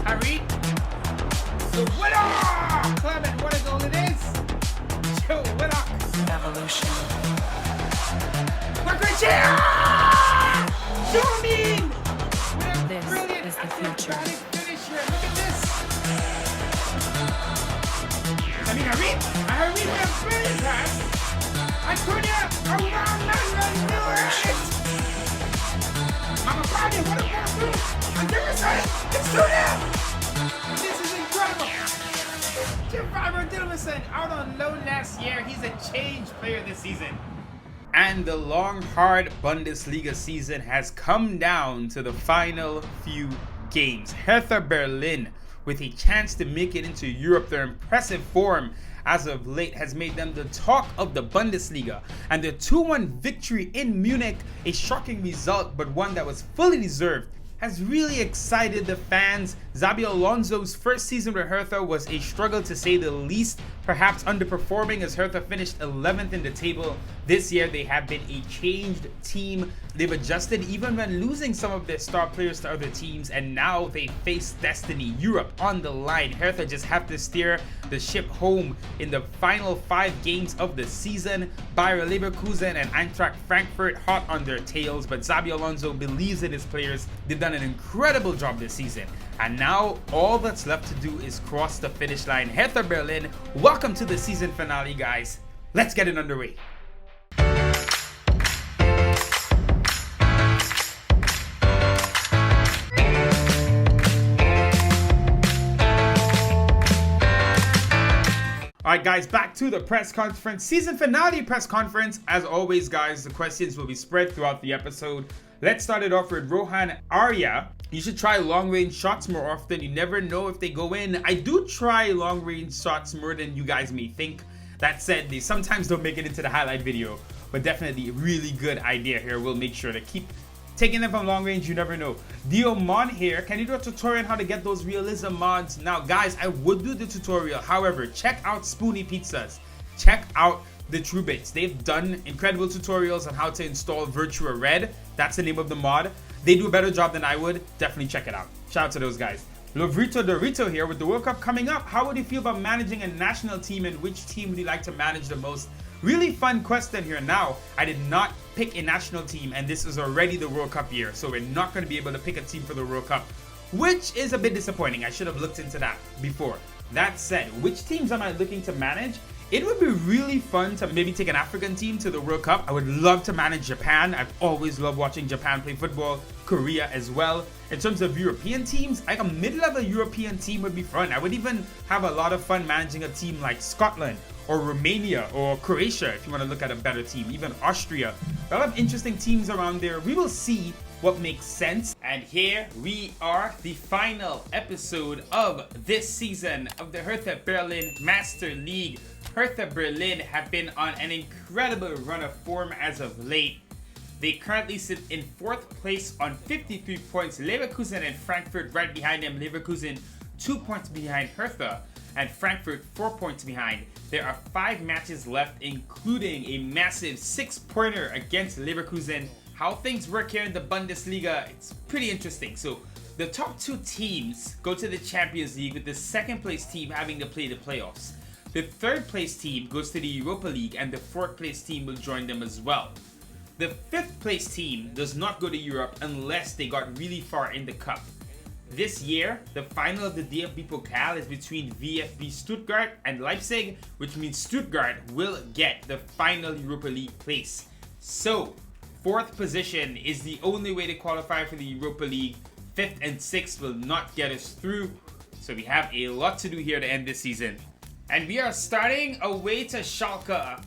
Harry. The winner! Clement, what a goal it is! Joe Willock. Evolution. Margaret! Zooming! This Brilliant is the future. acrobatic finish here. Look at this. I mean, Harry with a brilliant pass. Acuna around Lewis. Mama Party, what a ball through. Anderson, it's 2-0. This is incredible. Survivor Dillerson out on loan last year. He's a changed player this season. And the long, hard Bundesliga season has come down to the final few games. Hertha Berlin, with a chance to make it into Europe, their impressive form as of late has made them the talk of the Bundesliga. And their 2-1 victory in Munich, a shocking result, but one that was fully deserved, has really excited the fans. Xabi Alonso's first season with Hertha was a struggle to say the least, perhaps underperforming as Hertha finished 11th in the table. This year they have been a changed team. They've adjusted even when losing some of their star players to other teams, and now they face destiny. Europe on the line. Hertha just have to steer the ship home in the final 5 games of the season. Bayer Leverkusen and Eintracht Frankfurt hot on their tails, but Xabi Alonso believes in his players. They've done an incredible job this season, and now all that's left to do is cross the finish line. Hertha Berlin, welcome to the season finale, guys. Let's get it underway. Alright guys, back to the press conference, season finale press conference. As always guys, the questions will be spread throughout the episode. Let's start it off with Rohan Arya. You should try long range shots more often. You never know if they go in. I do try long range shots more than you guys may think. That said, they sometimes don't make it into the highlight video, but definitely a really good idea here. We'll make sure to keep taking them from long range. You never know. Diomon here. Can you do a tutorial on how to get those realism mods? Now guys, I would do the tutorial. However, check out Spoony Pizzas. Check out the True Bits. They've done incredible tutorials on how to install Virtua Red. That's the name of the mod. They do a better job than I would. Definitely check it out. Shout out to those guys. Lovrito Dorito here. With the World Cup coming up, how would you feel about managing a national team, and which team would you like to manage the most? Really fun question here. Now, I did not pick a national team, and this is already the World Cup year, so we're not going to be able to pick a team for the World Cup, which is a bit disappointing. I should have looked into that before. That said, which teams am I looking to manage? It would be really fun to maybe take an African team to the World Cup. I would love to manage Japan. I've always loved watching Japan play football. Korea as well. In terms of European teams, like a mid-level European team would be fun. I would even have a lot of fun managing a team like Scotland or Romania or Croatia if you want to look at a better team. Even Austria. A lot of interesting teams around there. We will see what makes sense. And here we are, the final episode of this season of the Hertha Berlin Master League. Hertha Berlin have been on an incredible run of form as of late. They currently sit in 4th place on 53 points. Leverkusen and Frankfurt right behind them. Leverkusen 2 points behind Hertha, and Frankfurt 4 points behind. There are 5 matches left, including a massive 6-pointer against Leverkusen. How things work here in the Bundesliga, it's pretty interesting. So the top 2 teams go to the Champions League, with the 2nd place team having to play the playoffs. The 3rd place team goes to the Europa League, and the 4th place team will join them as well. The 5th place team does not go to Europe unless they got really far in the cup. This year, the final of the DFB Pokal is between VfB Stuttgart and Leipzig, which means Stuttgart will get the final Europa League place. So, 4th position is the only way to qualify for the Europa League. 5th and 6th will not get us through. So we have a lot to do here to end this season. And we are starting away to Schalke.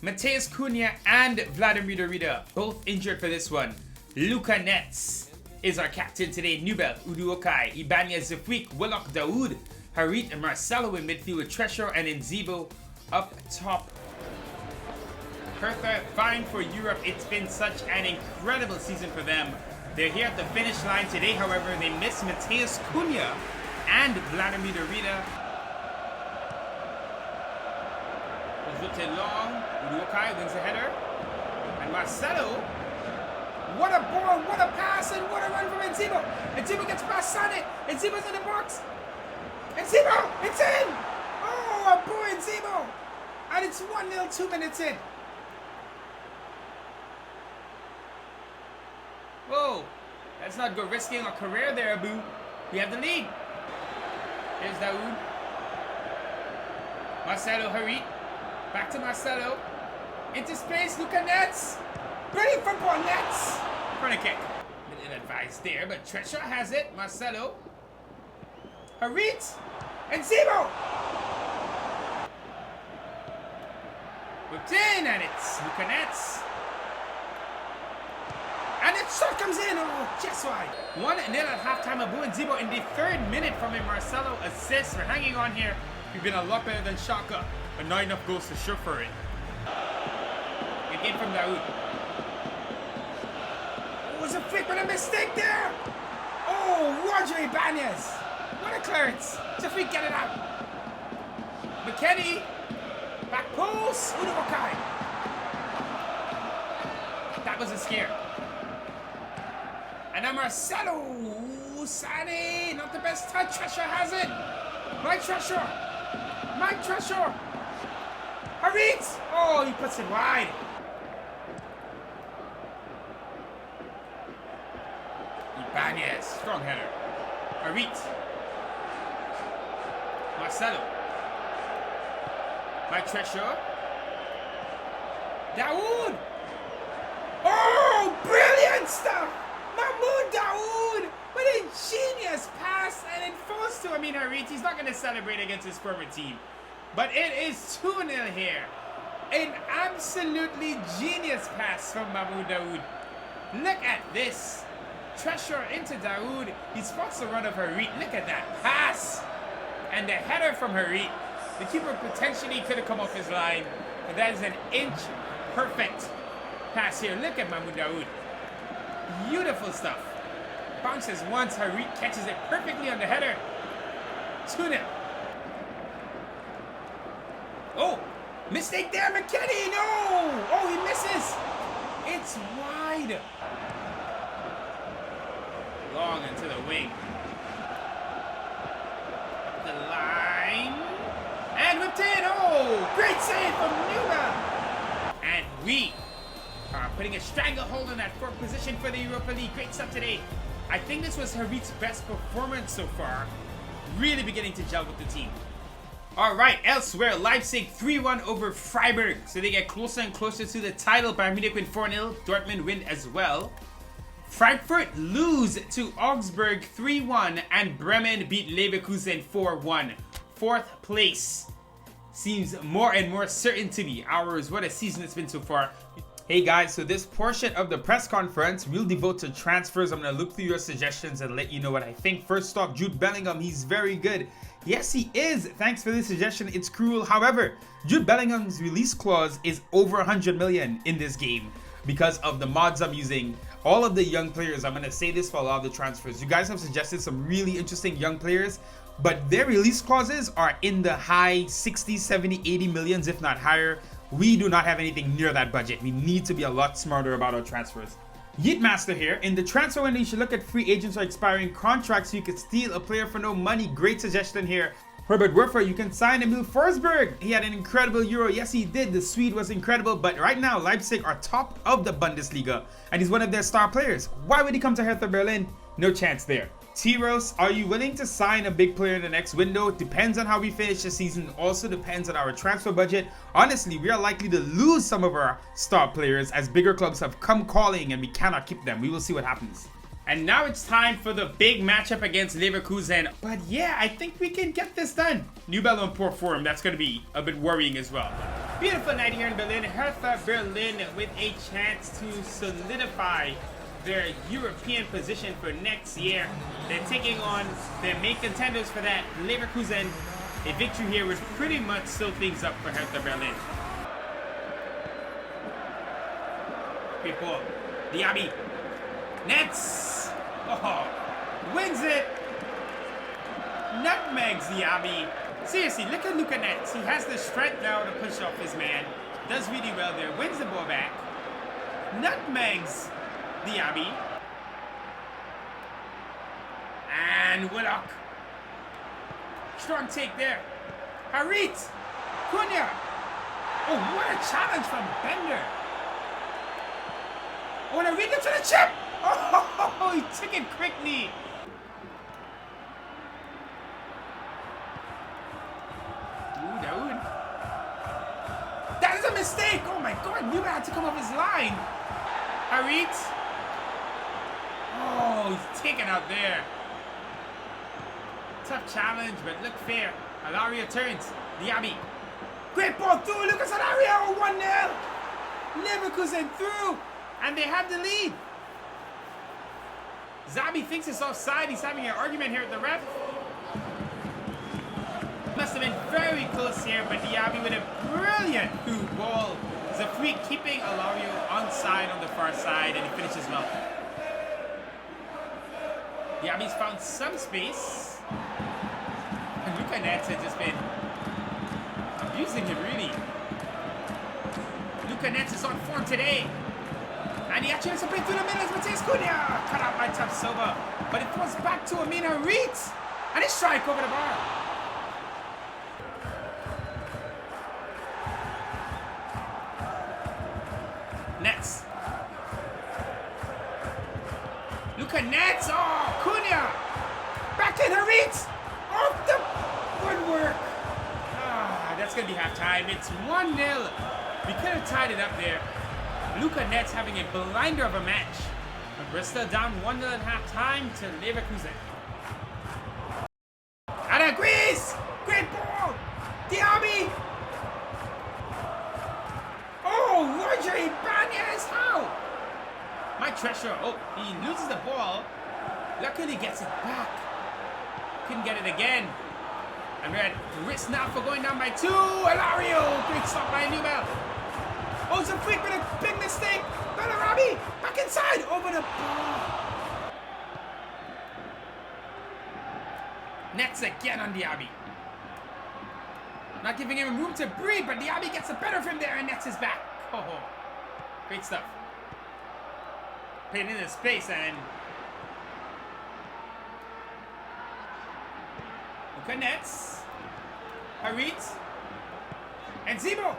Matheus Cunha and Vladimir Dorida, both injured for this one. Luca Netz is our captain today. Nubel, Uduokai, Ibanez Zafik, Willock Daoud, Harit and Marcelo in midfield with Treasure and Nzibo up top. Hertha vying for Europe. It's been such an incredible season for them. They're here at the finish line today, however, they miss Matheus Cunha and Vladimir Dorida. Long, Uduokai wins the header, and Marcelo What a ball, what a pass, and what a run from Enzimo. Enzimo gets past Sane. Enzimo's in the box. Enzimo, it's in. Oh, a poor Enzimo. And it's 1-0, 2 minutes in. Whoa, let's not go risking our career there, Abu. We have the lead. Here's Daoud. Marcelo Harit. Back to Marcelo. Into space, Luca Nets. Brilliant football, Nets. Corner kick. Bit ill-advised there, but Treshaw has it. Marcelo. Harit. And Zemo. Whipped in, and it's Luca Nets. And the shot comes in. Oh, just wide. 1-0 at halftime. Abu and Zebo in the 3rd minute from a Marcelo assist. We're hanging on here. We've been a lot better than Schalke, but not enough goals to show for it. Good game from Daoud. Oh, it was a flick, but a mistake there. Oh, Roger Ibanez. What a clearance. Just we get it out. McKennie. Back post. Udokai. That was a scare. And now Marcelo. Sane. Not the best touch. Treshaw has it. Mike Treshaw. Mike Treshaw. Harit. Oh, he puts it wide. Ibanez. Strong header. Harit. Marcelo. Mike Treshaw. Daoud. Oh, brilliant stuff. Mahmoud Daoud with a genius pass and enforced to Harit. He's not going to celebrate against his former team. But it is 2-0 here. An absolutely genius pass from Mahmoud Daoud. Look at this. Treshaw into Daoud. He spots the run of Harit. Look at that pass. And the header from Harit. The keeper potentially could have come off his line. But that is an inch perfect pass here. Look at Mahmoud Daoud. Beautiful stuff. Bounces once. Harit catches it perfectly on the header. 2-0. Oh, mistake there, McKennie. No. Oh, he misses. It's wide. Long into the wing. Up the line. And whipped in. Oh, great save from Numa. And we are putting a stranglehold on that 4th position for the Europa League. Great stuff today. I think this was Harit's best performance so far. Really beginning to gel with the team. Alright, elsewhere, Leipzig 3-1 over Freiburg. So they get closer and closer to the title. Bayern Munich win 4-0. Dortmund win as well. Frankfurt lose to Augsburg 3-1. And Bremen beat Leverkusen 4-1. 4th place seems more and more certain to be ours. What a season it's been so far. Hey guys, so this portion of the press conference we'll devote to transfers. I'm going to look through your suggestions and let you know what I think. First off, Jude Bellingham, he's very good. Yes, he is. Thanks for the suggestion. It's cruel. However, Jude Bellingham's release clause is over 100 million in this game because of the mods I'm using. All of the young players, I'm going to say this for a lot of the transfers. You guys have suggested some really interesting young players, but their release clauses are in the high 60, 70, 80 millions, if not higher. We do not have anything near that budget. We need to be a lot smarter about our transfers. Yeetmaster here. In the transfer window, you should look at free agents or expiring contracts so you could steal a player for no money. Great suggestion here. Herbert Werfer, you can sign Emil Forsberg. He had an incredible Euro. Yes, he did. The Swede was incredible. But right now, Leipzig are top of the Bundesliga. And he's one of their star players. Why would he come to Hertha Berlin? No chance there. T-Rose, are you willing to sign a big player in the next window? Depends on how we finish the season. Also depends on our transfer budget. Honestly, we are likely to lose some of our star players as bigger clubs have come calling and we cannot keep them. We will see what happens. And now it's time for the big matchup against Leverkusen. But yeah, I think we can get this done. Newbell in poor form. That's going to be a bit worrying as well. Beautiful night here in Berlin. Hertha Berlin with a chance to solidify their European position for next year. They're taking on their main contenders for that, Leverkusen. A victory here would pretty much seal things up for Hertha Berlin. Great ball. Diaby. Nets. Oh, wins it. Nutmegs Diaby. Seriously, look at Luca Nets. He has the strength now to push off his man. Does really well there. Wins the ball back. Nutmegs Diaby. And Willock. Strong take there. Harit. Cunha. Oh, what a challenge from Bender. Oh, and Harit to the chip. Oh, he took it quickly. Ooh, Daoud. That is a mistake. Oh my God, Newman had to come off his line. Harit. Oh, he's taken out there. Tough challenge, but look fair. Alario turns. Diaby. Great ball through. Lucas Alario. 1-0. Leverkusen through. And they have the lead. Zabi thinks it's offside. He's having an argument here with the ref. Must have been very close here, but Diaby with a brilliant through ball. It's a free keeping Alario onside on the far side, and he finishes well. Diaby's found some space. And Luka Netz had just been abusing him, really. Luka Netz is on form today. And he actually has to play through the middle as Matheus Cunha. Cut out by Tapsoba. But it throws back to Amin Harit. And a strike over the bar. Netz. Luka Netz. Oh, Cunha. Back in Harit. Off the woodwork. Ah, that's going to be halftime. It's 1-0. We could have tied it up there. Luka Netz having a blinder of a match. But we're still down 1-0 at halftime to Leverkusen. And Greece! Great ball! Diaby! Oh, Roger Ibanez! How? Mike Treasure. Oh, he loses the ball. Luckily gets it back. Couldn't get it again. And we're at risk now for going down by 2. Alario! Great stop by Newbell. Oh, it's a freak with a big mistake. Bellarabi back inside over the ball. Netz again on Diaby. Not giving him room to breathe, but Diaby gets the better of him there, and Netz is back. Oh, great stuff. Played into space, and Luka Netz, Harit, and Zibo.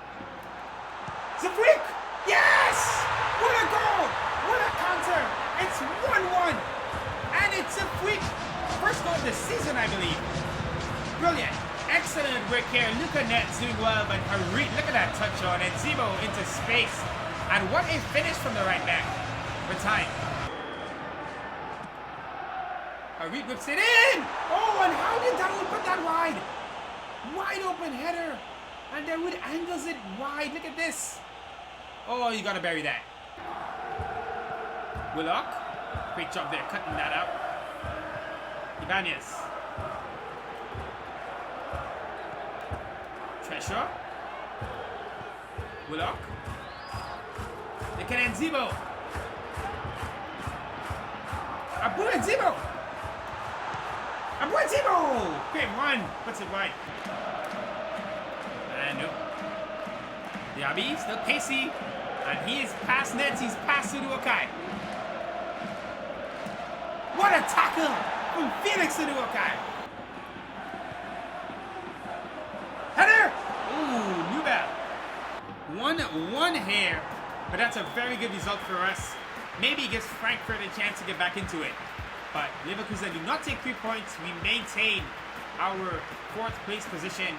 Zafrik! Yes! What a goal! What a counter! It's 1-1! And it's Zafrik! First goal of the season, I believe. Brilliant. Excellent work here. Luka Netz doing well, but Harit, look at that touch on it. Zibo into space. And what a finish from the right back. For time. Harit whips it in! Oh, and how did Daoud put that wide? Wide open header. And Daoud angles it wide. Look at this. Oh, you gotta bury that. Willock. Great job there, cutting that out. Ibanez. Treasure. Willock. Again, Zibo. Abu and Zibo. Abu and Zibo. Great run. Puts it wide. And no. Diaby still pacey. And he is past Netz. He's past Suduokai. What a tackle from Felix Suduokai. Header. Ooh, Newbell. 1-1 here. But that's a very good result for us. Maybe it gives Frankfurt a chance to get back into it. But Leverkusen do not take 3 points. We maintain our 4th place position.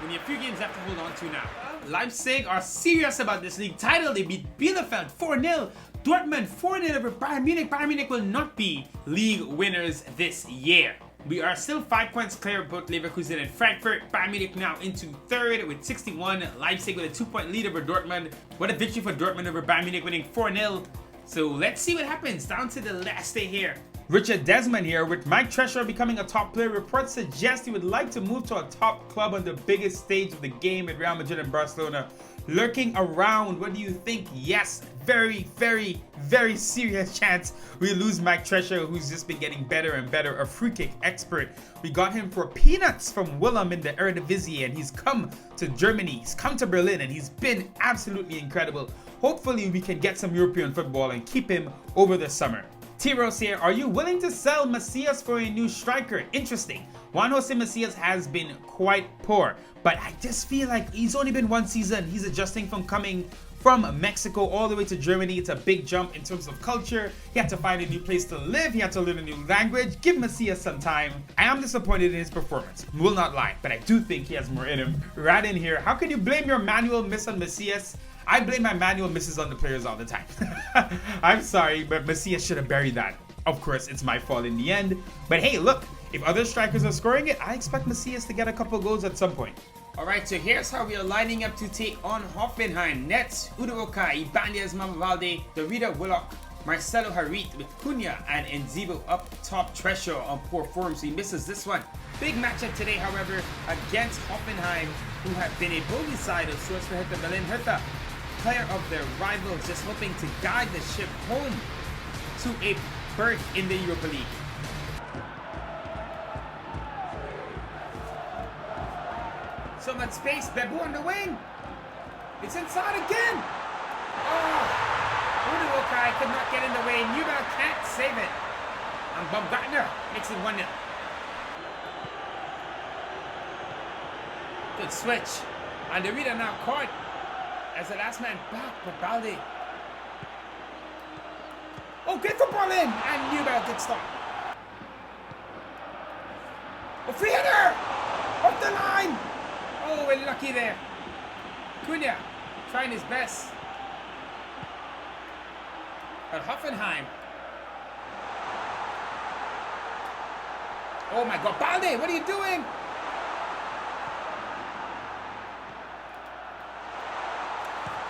We have a few games left to hold on to now. Leipzig are serious about this league title. They beat Bielefeld 4-0. Dortmund 4-0 over Bayern Munich. Bayern Munich will not be league winners this year. We are still 5 points clear of both Leverkusen and Frankfurt. Bayern Munich now into 3rd with 61. Leipzig with a 2-point lead over Dortmund. What a victory for Dortmund over Bayern Munich, winning 4-0. So let's see what happens down to the last day here. Richard Desmond here. With Mike Treasure becoming a top player, reports suggest he would like to move to a top club on the biggest stage of the game at Real Madrid and Barcelona. Lurking around, what do you think? Yes, very, very, very serious chance we lose Mike Trescher, who's just been getting better and better, a free kick expert. We got him for peanuts from Willem in the Eredivisie, and he's come to Germany, he's come to Berlin, and he's been absolutely incredible. Hopefully we can get some European football and keep him over the summer. T-Rose here, are you willing to sell Macias for a new striker? Interesting. Juan Jose Macias has been quite poor, but I just feel like he's only been one season. He's adjusting from coming from Mexico all the way to Germany. It's a big jump in terms of culture. He had to find a new place to live. He had to learn a new language. Give Macias some time. I am disappointed in his performance, will not lie, but I do think he has more in him. Right in here, how can you blame your manual miss on Macias? I blame my manual misses on the players all the time. I'm sorry, but Macias should have buried that. Of course, it's my fault in the end. But hey, look, if other strikers are scoring it, I expect Macias to get a couple goals at some point. Alright, so here's how we are lining up to take on Hoffenheim. Nets, Udoka, Ibanez, Mamavalde, Dorita, Willock, Marcelo Harit with Cunha and Nzibo up top. Trescher on poor form, so he misses this one. Big matchup today, however, against Hoffenheim, who have been a bogey side of sorts for Hertha Berlin. Hertha, player of their rivals, just hoping to guide the ship home to a berth in the Europa League. So much space, Bebu on the wing. It's inside again. Oh, Udoka could not get in the way. Newell can't save it. And Baumgartner makes it 1-0. Good switch. And the reader now caught as the last man back for Balde. Oh, great football in. And Newell gets stopped. A free header. Off the line. Oh, we're lucky there. Cunha trying his best. But Hoffenheim. Oh my God, Balde, what are you doing?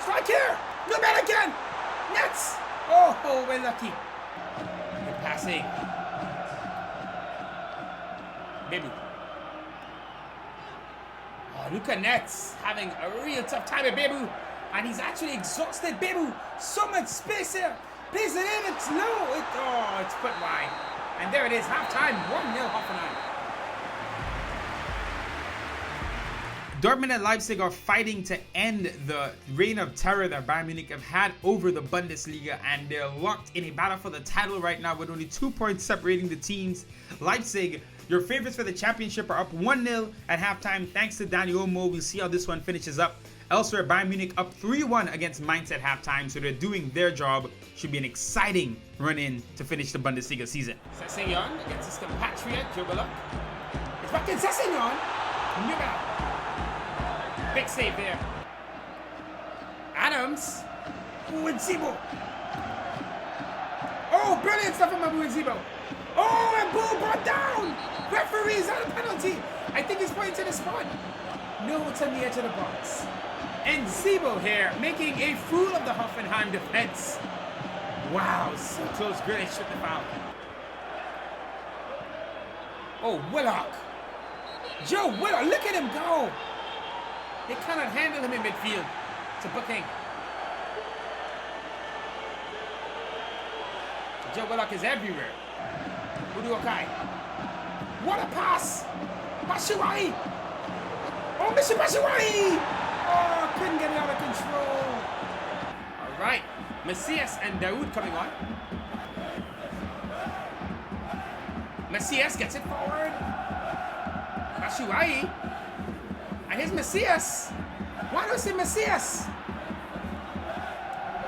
Strike here. No bad again. Nets. Oh, we're lucky. Good passing. Bebu. Oh, look at Nets having a real tough time at Bebu. And he's actually exhausted. Bebu, so much space here. Plays it in, it's low. It's put wide. And there it is, halftime, 1-0 Hoffenheim. Dortmund and Leipzig are fighting to end the reign of terror that Bayern Munich have had over the Bundesliga, and they're locked in a battle for the title right now with only 2 points separating the teams. Leipzig, your favorites for the championship, are up 1-0 at halftime thanks to Dani Olmo. We'll see how this one finishes up. Elsewhere, Bayern Munich up 3-1 against Mainz at halftime, so they're doing their job. Should be an exciting run-in to finish the Bundesliga season. Sessegnon against his compatriot, Joe Willock. It's back in Sessegnon. Newell. Big save there. Adams. Nzibo. Oh, brilliant stuff from Nzibo. Oh, and Boo brought down. Referee's on a penalty. I think he's pointing to the spot. No, it's on the edge of the box. And Nzibo here making a fool of the Hoffenheim defense. Wow, so close. Great shoot the foul. Oh, Willock. Joe Willock, look at him go. They cannot handle him in midfield. It's a booking. Joe Willock is everywhere. Udoka. What a pass! Batshuayi! Oh, Mr. Batshuayi! Oh, couldn't get it out of control. All right, Macias and Daoud coming on. Macias gets it forward. Batshuayi. And here's Macias. Why don't see Macias?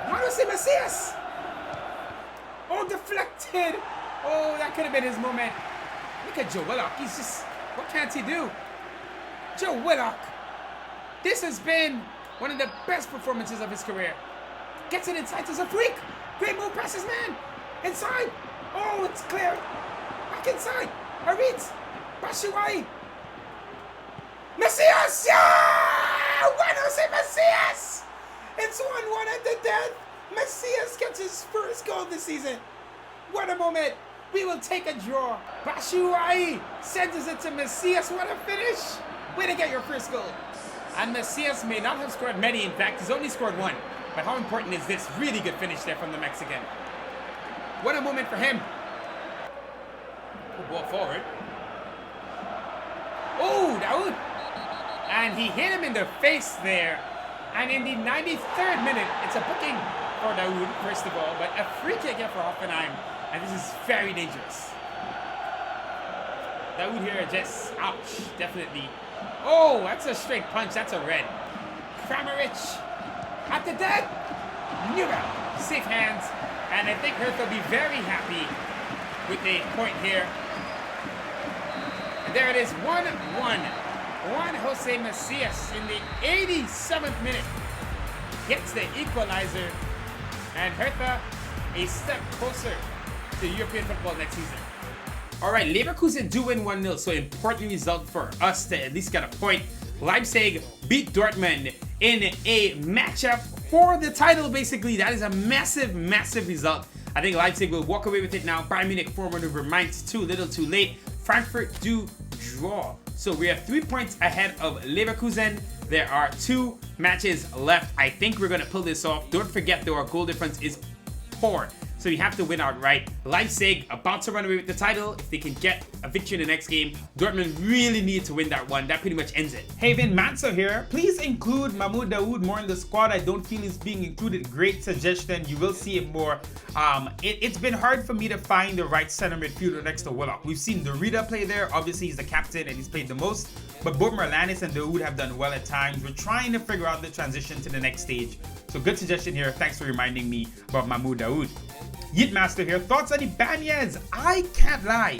Why don't see Macias? Oh, deflected. Oh, that could have been his moment. Look at Joe Willock. He's just, what can't he do? Joe Willock. This has been one of the best performances of his career. Gets it inside. There's a freak. Great move past his man. Inside. Oh, it's clear. Back inside. Harit. Batshuayi. Macias! Yeah! Why don't say Macias? It's 1-1 at the death. Macias gets his first goal this season. What a moment. We will take a draw. Batshuayi sends it to Macias. What a finish. Way to get your first goal. And Macias may not have scored many. In fact, he's only scored one. But how important is this? Really good finish there from the Mexican. What a moment for him. Good ball forward. Oh, Daoud. And he hit him in the face there. And in the 93rd minute, it's a booking for Daoud, first of all, but a free kick here for Hoffenheim. And this is very dangerous. Daoud here just, ouch, definitely. Oh, that's a straight punch. That's a red. Kramaric at the dead. Newell, safe hands. And I think Hertha will be very happy with a point here. And there it is, 1-1. Juan Jose Macias in the 87th minute gets the equalizer. And Hertha a step closer to European football next season. Alright, Leverkusen do win 1-0, so important result for us to at least get a point. Leipzig beat Dortmund in a matchup for the title, basically. That is a massive, massive result. I think Leipzig will walk away with it now. Bayern Munich 4-1 over Mainz, too little too late. Frankfurt do draw. So we are 3 points ahead of Leverkusen. There are 2 matches left. I think we're going to pull this off. Don't forget, though, our goal difference is 4. So you have to win outright. Leipzig about to run away with the title. If they can get a victory in the next game, Dortmund really need to win that one. That pretty much ends it. Hey, Vin Manso here. Please include Mahmoud Daoud more in the squad. I don't feel he's being included. Great suggestion. You will see it more. It's been hard for me to find the right center midfielder next to Willock. We've seen Dorida play there. Obviously, he's the captain and he's played the most. But both Merlanis and Daoud have done well at times. We're trying to figure out the transition to the next stage. So good suggestion here. Thanks for reminding me about Mahmoud Daoud. Yitmaster here. Thoughts on Ibanez? I can't lie.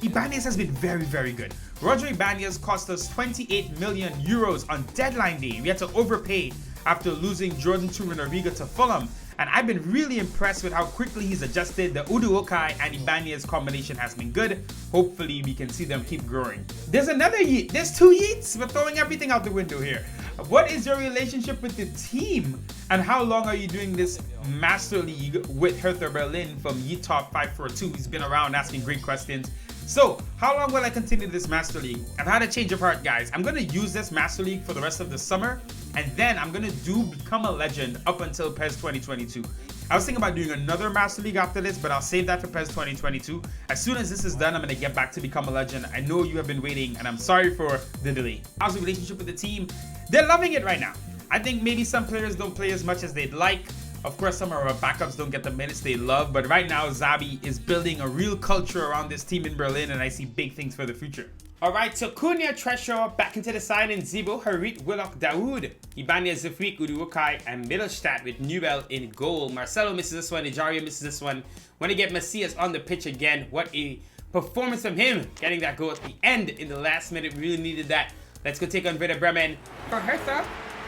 Ibanez has been very, very good. Roger Ibanez cost us 28 million euros on deadline day. We had to overpay after losing Jordan Turinariga to Fulham. And I've been really impressed with how quickly he's adjusted. The Uduokai and Ibanez combination has been good. Hopefully we can see them keep growing. There's another Yeet. There's 2 Yeets. We're throwing everything out the window here. What is your relationship with the team? And how long are you doing this Master League with Hertha Berlin from YeTop542? He's been around asking great questions. So, how long will I continue this Master League? I've had a change of heart, guys. I'm going to use this Master League for the rest of the summer. And then I'm going to do Become a Legend up until PES 2022. I was thinking about doing another Master League after this, but I'll save that for PES 2022. As soon as this is done, I'm going to get back to Become a Legend. I know you have been waiting, and I'm sorry for the delay. How's the relationship with the team? They're loving it right now. I think maybe some players don't play as much as they'd like. Of course, some of our backups don't get the minutes they love, but right now, Zabi is building a real culture around this team in Berlin, and I see big things for the future. Alright, so Cunha, Treshaw back into the side, and Zibo, Harit, Willock, Daoud, Ibanez, Zafriq, Uduokai, and Mittelstadt with Newell in goal. Marcelo misses this one, Ejaria misses this one. Want to get Macias on the pitch again. What a performance from him, getting that goal at the end in the last minute. We really needed that. Let's go take on Werder Bremen. For Hertha,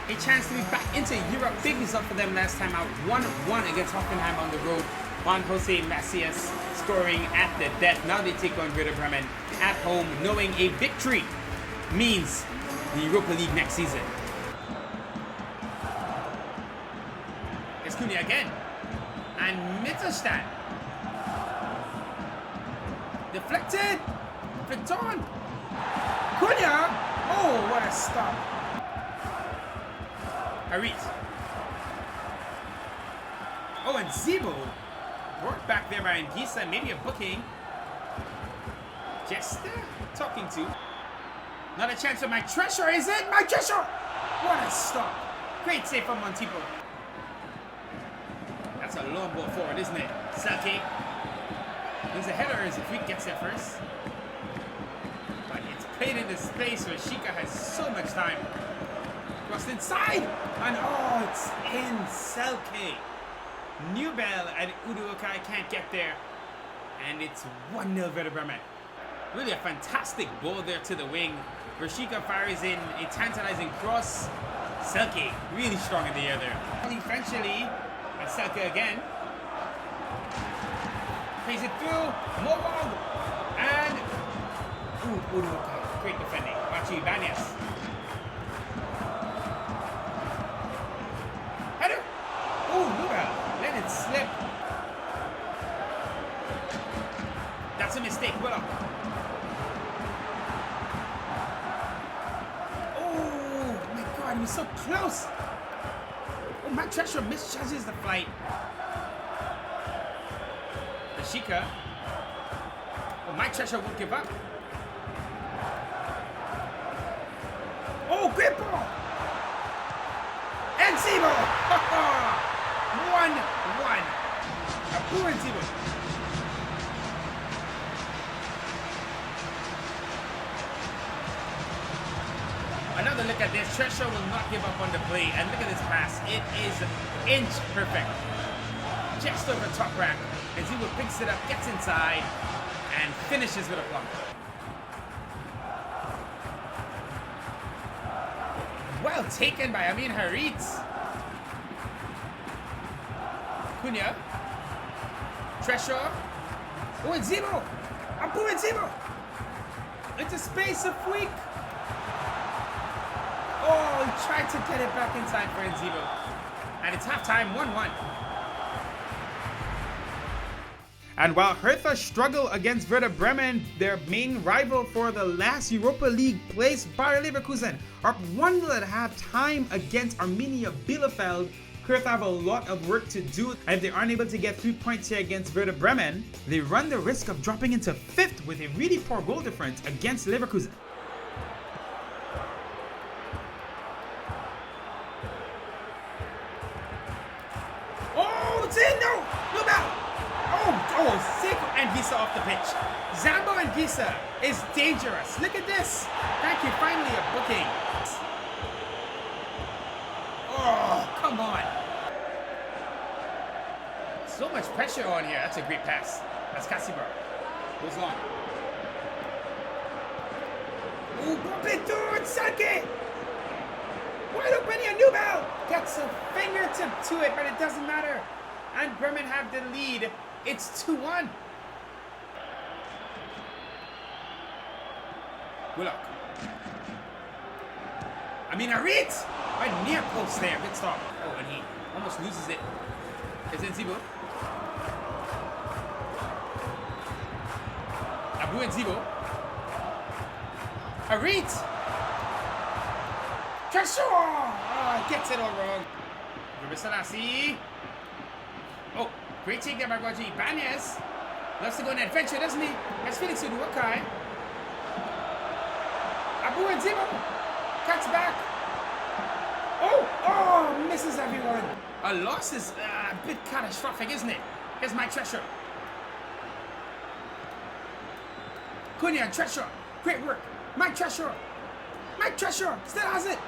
a chance to be back into Europe. Big result for them last time out. 1-1 against Hoffenheim on the road. Juan Jose Macias scoring at the death. Now they take on Werder Bremen at home, knowing a victory means the Europa League next season. It's Cunha again. And Mittelstadt. Deflected. Flicked on. Cunha. Oh, what a stop. Harit. Oh, and Zibo. Work back there by Ngisa. Maybe a booking. Jester talking to. Not a chance for my Treasure, is it? My Treasure! What a stop. Great save from Montipo. That's a long ball forward, isn't it? Schalke. There's a header as if he gets it first. But it's played into space where Shika has so much time. Crossed inside! And oh, it's in Schalke. Newell and Uduokai can't get there. And it's 1-0 Werder Bremen. Really a fantastic ball there to the wing. Rashika fires in a tantalizing cross. Schalke really strong in the air there. Eventually, and Schalke again. Plays it through. Morog. And Uduokai. Great defending. Machi Ibanez. Header. Newell. Let it slip. That's a mistake. Willock. Oh my God, he was so close. Oh, my Treasure misjudges the flight. The Shika. Oh, my Treasure won't give up. Oh, great ball. And Zebo. 1-1. Abu and Zebo. Another look at this. Treasure will not give up on the play. And look at this pass. It is inch perfect. Just over top rack. And Zebo picks it up, gets inside, and finishes with a plump. Well taken by Amin Harit. Cunha. Treasure. Oh, and Zebo. Abu and Zebo. Into space of week. Oh, he tried to get it back inside for Nzibo. And it's halftime, 1-1. And while Hertha struggle against Werder Bremen, their main rival for the last Europa League place, Bayer Leverkusen, are up 1-0 at halftime against Arminia Bielefeld. Hertha have a lot of work to do, and if they aren't able to get 3 points here against Werder Bremen, they run the risk of dropping into 5th with a really poor goal difference against Leverkusen. And Visa off the pitch. Zambo and Visa is dangerous. Look at this. Thank you, finally a booking. Oh, come on. So much pressure on here. That's a great pass. That's Kasibar. Goes long. Ooh, bump it through. It's Schalke. Wide open here, Nubel. Gets a fingertip to it, but it doesn't matter. And Bremen have the lead. It's 2-1. Willock. Harit! Right near post there. Good stop. Oh, and he almost loses it. It's Nzibo. Abu Nzibo. Harit! Treasure! Oh, gets it all wrong. Rubisalasi. Oh, great take there by Roger Ibanez. Loves to go on an adventure, doesn't he? That's Felix Uduokai. Abu and Zebo cuts back. Oh, misses everyone. A loss is a bit catastrophic, isn't it? Here's my Treasure. Cunha and Treasure. Great work. My Treasure. My Treasure still has it.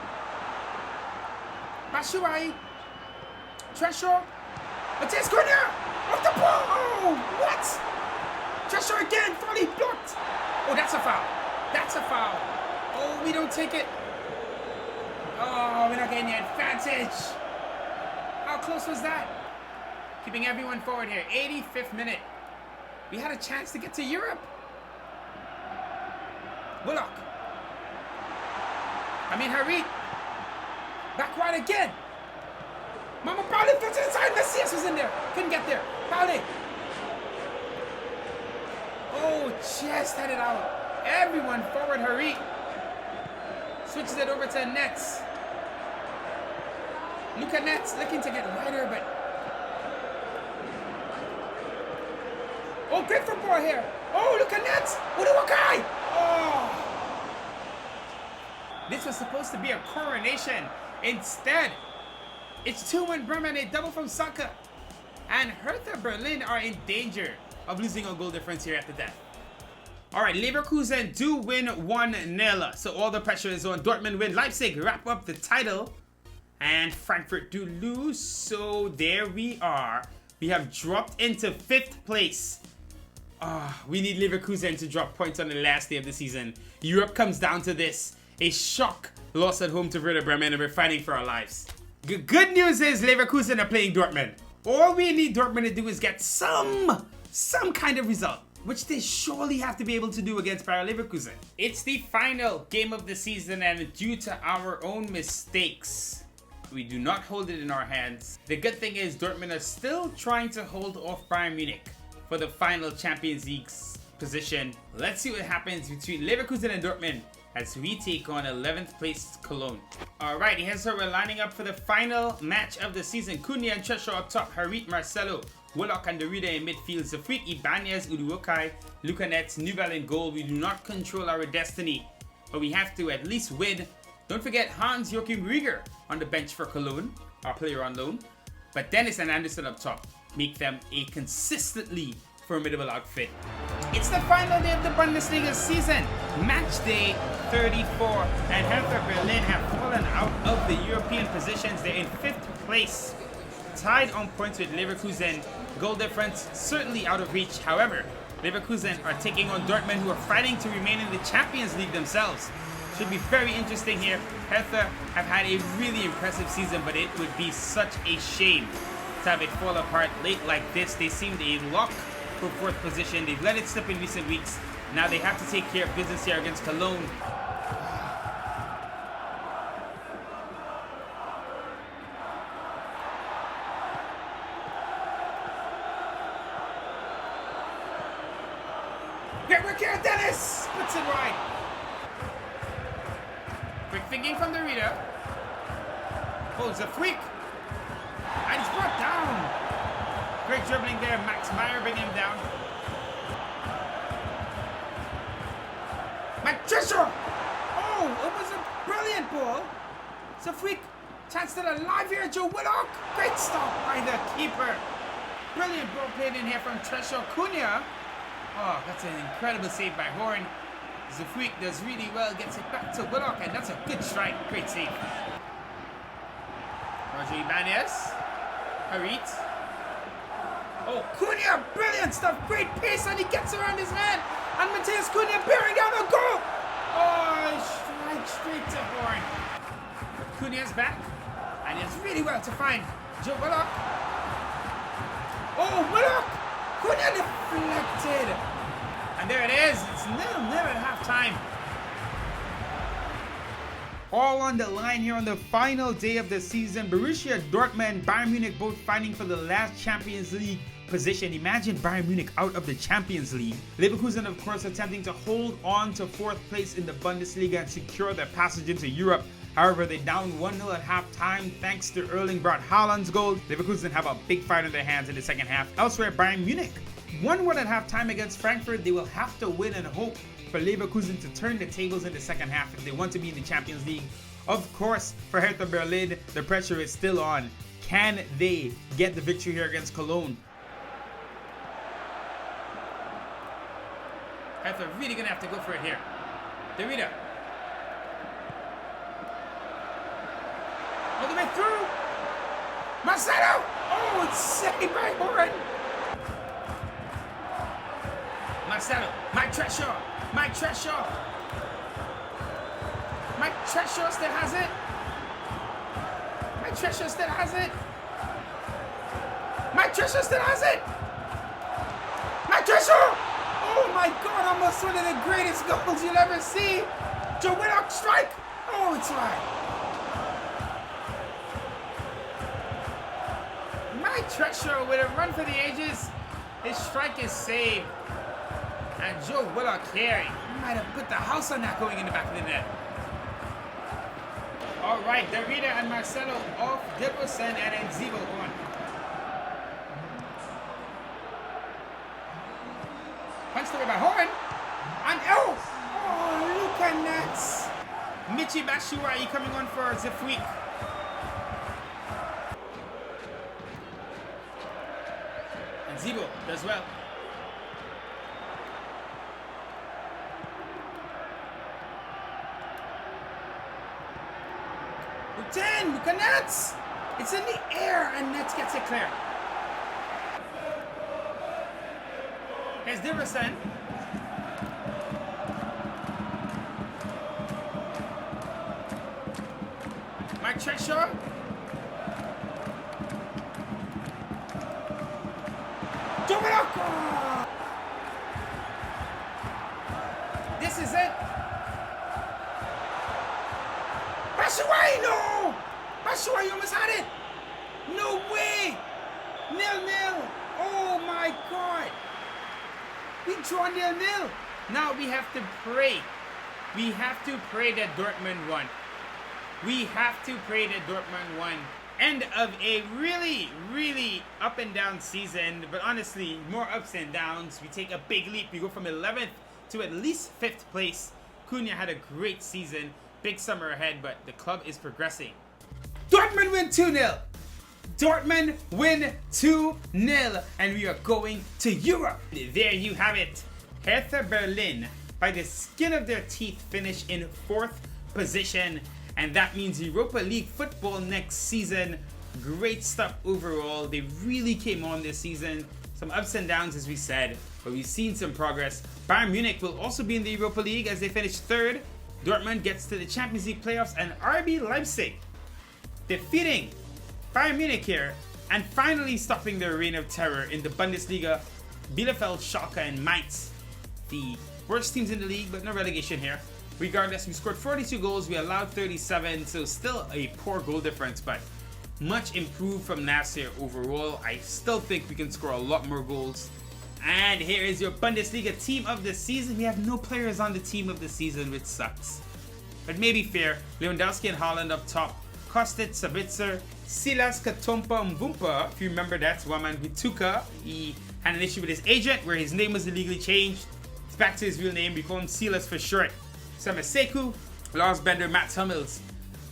Bashuai. Treasure. It's Cunha. Off the ball. Oh, what? Treasure again. Fully blocked. Oh, that's a foul. That's a foul. Oh, we don't take it. Oh, we're not getting the advantage. How close was that? Keeping everyone forward here. 85th minute. We had a chance to get to Europe. Willock. Harit. Back right again. Mama Pauli fell to the side. Messias was in there. Couldn't get there. Pauli. Oh, just headed out. Everyone forward, Harit. Switches it over to Nets. Luca Nets looking to get wider, but... Oh, great football here. Oh, Luca Nets. Uduwakai. Oh. This was supposed to be a coronation. Instead, it's 2-1 Bremen, a double from Schalke. And Hertha Berlin are in danger of losing a goal difference here at the death. Alright, Leverkusen do win 1-0. So all the pressure is on. Dortmund win. Leipzig wrap up the title. And Frankfurt do lose. So there we are. We have dropped into 5th place. We need Leverkusen to drop points on the last day of the season. Europe comes down to this. A shock loss at home to Werder Bremen, and we're fighting for our lives. Good news is Leverkusen are playing Dortmund. All we need Dortmund to do is get some kind of result, which they surely have to be able to do against Bayer Leverkusen. It's the final game of the season, and due to our own mistakes, we do not hold it in our hands. The good thing is Dortmund are still trying to hold off Bayern Munich for the final Champions League position. Let's see what happens between Leverkusen and Dortmund as we take on 11th place Cologne. Alright, here's how we're lining up for the final match of the season. Cunha and Treshaw up top, Harit, Marcelo, Willock and Derrida in midfield, Zafrique, Ibanez, Uduokai, Luca Netz, Newell in goal. We do not control our destiny, but we have to at least win. Don't forget Hans-Joachim Rieger on the bench for Cologne, our player on loan. But Dennis and Anderson up top make them a consistently formidable outfit. It's the final day of the Bundesliga season, match day 34, and Hertha Berlin have fallen out of the European positions. They're in 5th place, tied on points with Leverkusen. Goal difference certainly out of reach. However, Leverkusen are taking on Dortmund, who are fighting to remain in the Champions League themselves. Should be very interesting here. Hertha have had a really impressive season, but it would be such a shame to have it fall apart late like this. They seemed a lock for 4th position. They've let it slip in recent weeks. Now they have to take care of business here against Cologne. Great work here, Dennis! Puts it wide. Quick thinking from the reader. Holds a freak. And he's brought down. Great dribbling there. Max Meyer bringing him down. Patricia! Oh, it was a brilliant ball. It's a freak. Chance still alive here. Joe Willock. Great stop by the keeper. Brilliant ball played in here from Treshaw. Cunha. Oh, that's an incredible save by Horn. Zafrique does really well, gets it back to Willock, and that's a good strike. Great save. Roger Ibanez. Harit. Oh, Cunha, brilliant stuff. Great pace, and he gets around his man. And Mateus Cunha bearing down a goal. Oh, strike straight to Horn. Cunha's back, and he does really well to find Joe Willock. Oh, Willock! Cunha deflected. And there it is. It's 0-0 at halftime. All on the line here on the final day of the season. Borussia Dortmund, Bayern Munich both fighting for the last Champions League position. Imagine Bayern Munich out of the Champions League. Leverkusen, of course, attempting to hold on to 4th place in the Bundesliga and secure their passage into Europe. However, they down 1-0 at halftime thanks to Erling Braut Haaland's goal. Leverkusen have a big fight in their hands in the second half. Elsewhere, Bayern Munich 1-1 at halftime against Frankfurt. They will have to win and hope for Leverkusen to turn the tables in the second half if they want to be in the Champions League. Of course, for Hertha Berlin, the pressure is still on. Can they get the victory here against Cologne? Hertha really gonna have to go for it here. Derrida. All the way through. Marcelo! Oh, it's saved by Horn. Marcelo. Mike Treshaw. Mike Treshaw. Mike Treshaw still has it. Mike Treshaw still has it. Mike Treshaw still has it. Mike Treshaw! Oh my God, almost one of the greatest goals you'll ever see. Joe Willock strike. Oh, it's right. Mike Treshaw with a run for the ages. His strike is saved. And Joe Willock here, he might have put the house on that going in the back of the net. All right, Derrida and Marcelo off, Dickerson and Enzibo on. Punched away by Horn. And oh, look at that. Michi Batshuayi coming on for Zafrique. Enzibo does well. Look at Nets! It's in the air and Nets gets it clear. Here's Dickerson. Mike Treshaw. Dominic! This is it. Batshuayi, no! Batshuayi almost had it. No way. 0-0. Oh my God. We draw 0-0. Now we have to pray We have to pray that Dortmund won. We have to pray that Dortmund won. End of a really, really up and down season, but honestly, more ups and downs. We take a big leap. We go from 11th to at least 5th place. Cunha had a great season. Big summer ahead, but the club is progressing. Dortmund win 2-0. Dortmund win 2-0. And we are going to Europe. There you have it. Hertha Berlin, by the skin of their teeth, finish in 4th position. And that means Europa League football next season. Great stuff overall. They really came on this season. Some ups and downs, as we said, but we've seen some progress. Bayern Munich will also be in the Europa League as they finish 3rd. Dortmund gets to the Champions League playoffs, and RB Leipzig defeating Bayern Munich here and finally stopping their reign of terror in the Bundesliga. Bielefeld, Schalke, and Mainz, the worst teams in the league, but no relegation here. Regardless, we scored 42 goals, we allowed 37, so still a poor goal difference, but much improved from last year overall. I still think we can score a lot more goals. And here is your Bundesliga team of the season. We have no players on the team of the season, which sucks. But maybe fair. Lewandowski and Haaland up top. Kostic, Sabitzer, Silas, Katompa, Mbumpa. If you remember, that's Waman Bituka. He had an issue with his agent where his name was illegally changed. It's back to his real name. We call him Silas for short. Samaseku, Lars Bender, Matt Hummels,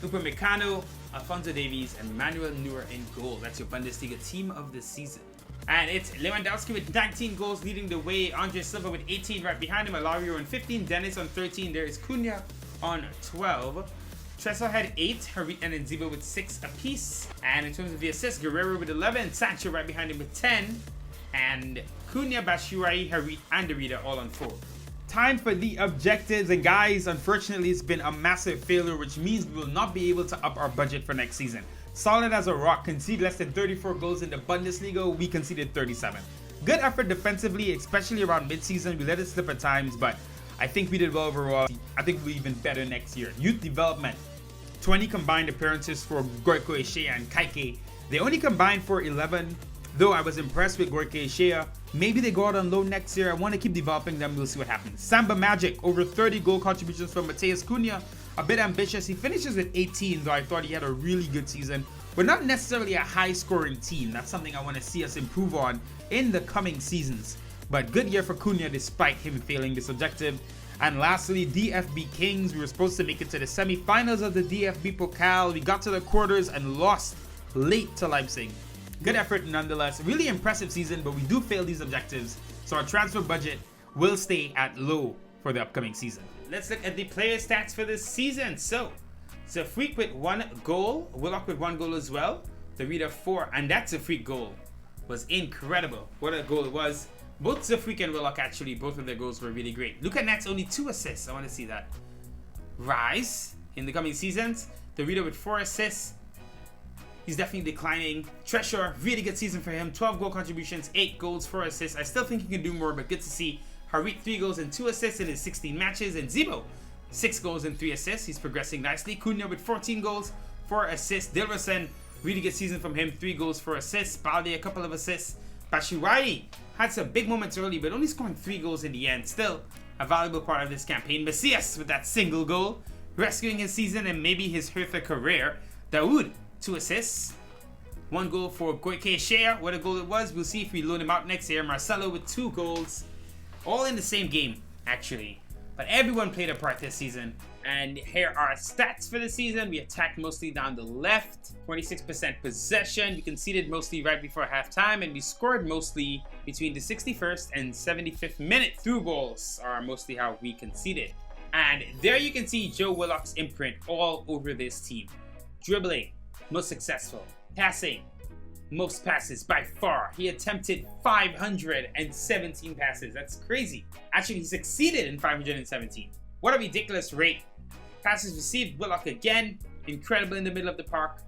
Upamecano, Alphonso Davies, and Manuel Neuer in goal. That's your Bundesliga team of the season. And it's Lewandowski with 19 goals leading the way. Andre Silva with 18 right behind him. Alario on 15. Dennis on 13. There is Cunha on 12. Tressel had 8. Harit and Nziba with 6 apiece. And in terms of the assists, Guerrero with 11. Sancho right behind him with 10. And Cunha, Bashurai, Harit, and Derrida all on 4. Time for the objectives, and guys, unfortunately it's been a massive failure, which means we will not be able to up our budget for next season. Solid as a rock, concede less than 34 goals in the Bundesliga, we conceded 37. Good effort defensively, especially around mid-season. We let it slip at times, but I think we did well overall. I think we'll be even better next year. Youth development, 20 combined appearances for Gorko Eshea and Kaike. They only combined for 11. Though I was impressed with Gorky Eshea. Maybe they go out on loan next year. I want to keep developing them. We'll see what happens. Samba Magic, over 30 goal contributions from Mateus Cunha. A bit ambitious. He finishes with 18, though I thought he had a really good season. But not necessarily a high-scoring team. That's something I want to see us improve on in the coming seasons. But good year for Cunha despite him failing this objective. And lastly, DFB Kings. We were supposed to make it to the semi-finals of the DFB Pokal. We got to the quarters and lost late to Leipzig. Good effort nonetheless. Really impressive season, but we do fail these objectives. So our transfer budget will stay at low for the upcoming season. Let's look at the player stats for this season. So, Zafrique with 1 goal. Willock with 1 goal as well. Derrida 4. And that Zafrique goal was incredible. What a goal it was. Both Zafrique and Willock, actually, both of their goals were really great. Luka Net's only 2 assists. I want to see that. Rise in the coming seasons. Derrida with 4 assists. He's definitely declining. Treasure, really good season for him. 12 goal contributions, 8 goals, 4 assists. I still think he can do more, but good to see. Harit, 3 goals and 2 assists in his 16 matches. And Zibo, 6 goals and 3 assists. He's progressing nicely. Cunha with 14 goals, 4 assists. Dilrosun, really good season from him. 3 goals, 4 assists. Balde, a couple of assists. Bashurai had some big moments early, but only scoring 3 goals in the end. Still a valuable part of this campaign. Macias with that single goal, rescuing his season and maybe his Hertha career. Daoud, 2 assists. 1 goal for Gorky Eshea. What a goal it was. We'll see if we loan him out next year. Marcelo with 2 goals. All in the same game, actually. But everyone played a part this season. And here are our stats for the season. We attacked mostly down the left. 46% possession. We conceded mostly right before halftime. And we scored mostly between the 61st and 75th minute. Through balls are mostly how we conceded. And there you can see Joe Willock's imprint all over this team. Dribbling, most successful. Passing, most passes by far. He attempted 517 passes. That's crazy. Actually, he succeeded in 517. What a ridiculous rate. Passes received, Willock again. Incredible in the middle of the park.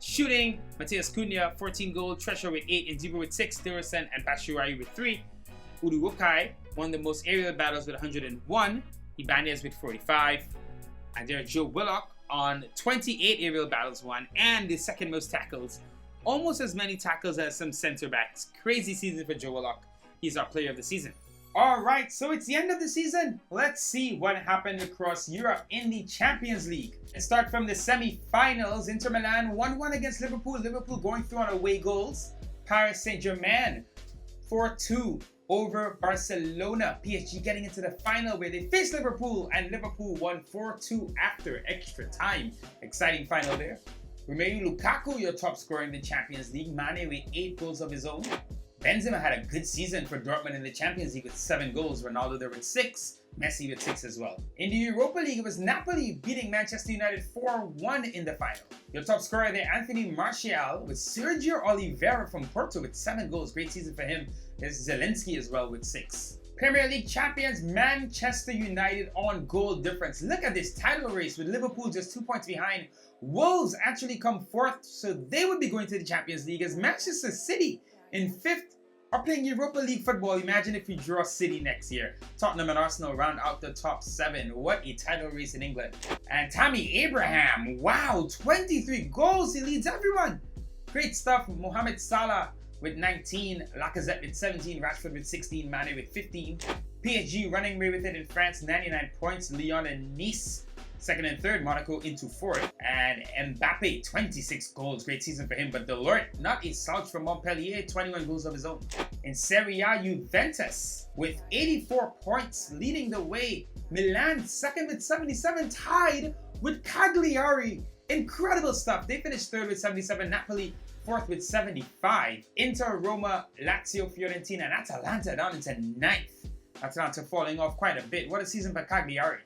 Shooting, Mateus Cunha, 14 goals. Treasure with 8. Nziba with 6. Dilrosun and Bashurai with 3. Uruguay won the most aerial battles with 101. Ibanez with 45. And there's Joe Willock on 28 aerial battles won and the second most tackles. Almost as many tackles as some center backs. Crazy season for Joe Willock. He's our player of the season. Alright, so it's the end of the season. Let's see what happened across Europe in the Champions League. Let's start from the semi-finals. Inter Milan 1-1 against Liverpool. Liverpool going through on away goals. Paris Saint-Germain 4-2 over Barcelona. PSG getting into the final where they face Liverpool, and Liverpool won 4-2 after extra time. Exciting final there. Romelu Lukaku, your top scorer in the Champions League. Mane with 8 goals of his own. Benzema had a good season for Dortmund in the Champions League with 7 goals. Ronaldo there with 6. Messi with 6 as well. In the Europa League, it was Napoli beating Manchester United 4-1 in the final. Your top scorer there, Anthony Martial, with Sergio Oliveira from Porto with 7 goals. Great season for him. There's Zelensky as well with 6. Premier League champions Manchester United on goal difference. Look at this title race with Liverpool just 2 points behind. Wolves actually come 4th, so they would be going to the Champions League, as Manchester City in 5th are playing Europa League football. Imagine if we draw City next year. Tottenham and Arsenal round out the top 7. What a title race in England. And Tammy Abraham, wow, 23 goals. He leads everyone. Great stuff. Mohamed Salah with 19. Lacazette with 17. Rashford with 16. Mane with 15. PSG running away with it in France, 99 points. Lyon and Nice 2nd and 3rd, Monaco into 4th. And Mbappe, 26 goals. Great season for him. But Delort, not a slouch from Montpellier, 21 goals of his own. In Serie A, Juventus with 84 points, leading the way. Milan, 2nd with 77, tied with Cagliari. Incredible stuff. They finished 3rd with 77. Napoli, 4th with 75. Inter, Roma, Lazio, Fiorentina, and Atalanta down into 9th. Atalanta falling off quite a bit. What a season for Cagliari.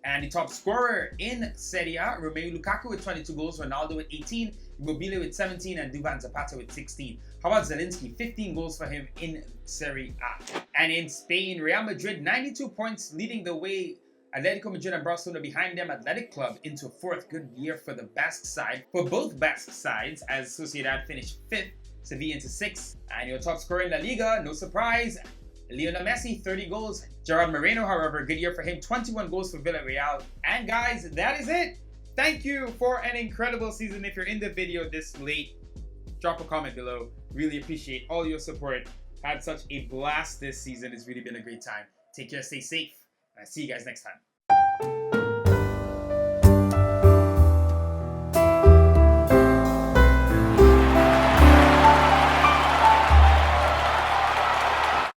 And the top scorer in Serie A, Romelu Lukaku with 22 goals, Ronaldo with 18, Immobile with 17, and Duvan Zapata with 16. How about Zelensky? 15 goals for him in Serie A. And in Spain, Real Madrid, 92 points, leading the way. Atletico Madrid and Barcelona behind them. Athletic Club into 4th. Good year for the Basque side. For both Basque sides, as Sociedad finished 5th, Sevilla into 6th. And your top scorer in La Liga, no surprise, Lionel Messi, 30 goals. Gerard Moreno, however, good year for him, 21 goals for Villarreal. And guys, that is it. Thank you for an incredible season. If you're in the video this late, drop a comment below. Really appreciate all your support. Had such a blast this season. It's really been a great time. Take care, stay safe, and I'll see you guys next time.